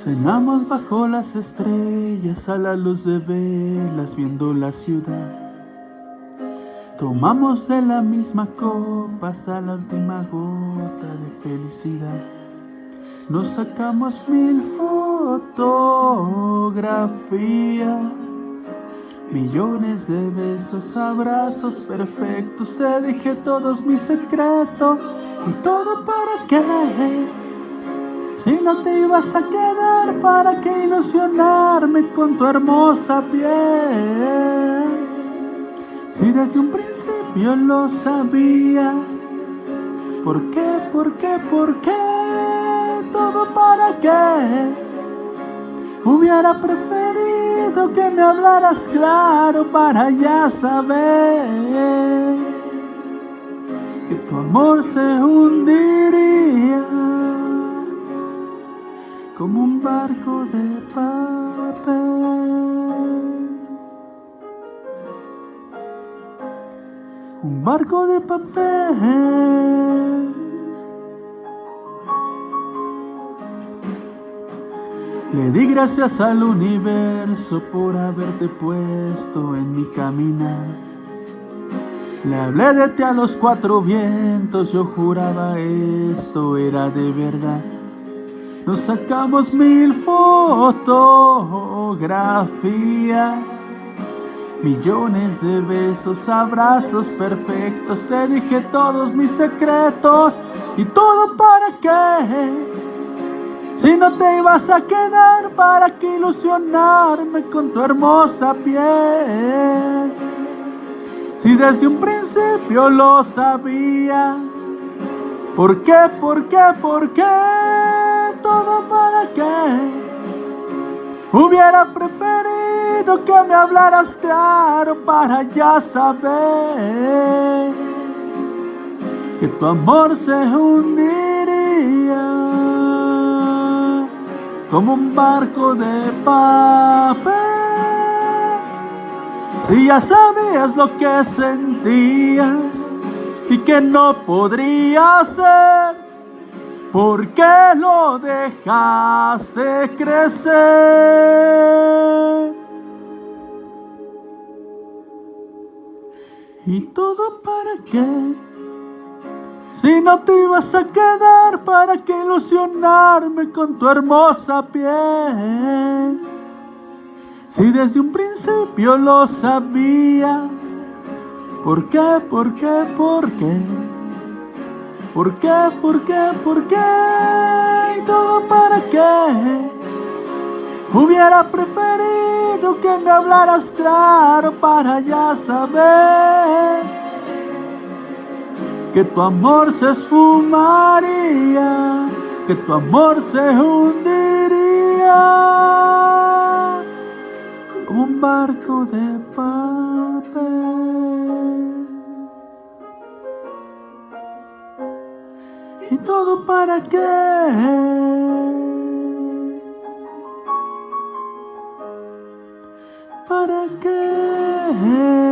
Cenamos bajo las estrellas a la luz de velas viendo la ciudad. Tomamos de la misma copa hasta la última gota de felicidad. Nos sacamos 1000 fotografías, millones de besos, abrazos perfectos. Te dije todos mis secretos. ¿Y todo para qué? Si no te ibas a quedar, ¿para qué ilusionarme con tu hermosa piel? Si desde un principio lo sabías, ¿por qué, por qué, por qué? ¿Todo para qué? Hubiera preferido que me hablaras claro para ya saber que tu amor se hundiría como un barco de papel. Un barco de papel. Le di gracias al universo por haberte puesto en mi caminar. Le hablé de ti a los 4 vientos, yo juraba esto era de verdad. Nos sacamos 1000 fotografías, millones de besos, abrazos perfectos. Te dije todos mis secretos. ¿Y todo para qué? Si no te ibas a quedar, ¿para qué ilusionarme con tu hermosa piel? Si desde un principio lo sabías, ¿por qué, por qué, por qué? ¿Todo para qué? Hubiera preferido que me hablaras claro para ya saber que tu amor se hundiría como un barco de papel. Si ya sabías lo que sentías y que no podría ser, ¿por qué lo dejaste crecer? ¿Y todo para qué? Si no te ibas a quedar, ¿para qué ilusionarme con tu hermosa piel? Si desde un principio lo sabías, ¿por qué, por qué, por qué? ¿Por qué, por qué, por qué? ¿Y todo para qué? Hubiera preferido que me hablaras claro para ya saber que tu amor se esfumaría, que tu amor se hundiría como un barco de papel. ¿Y todo para qué? ¿Para qué?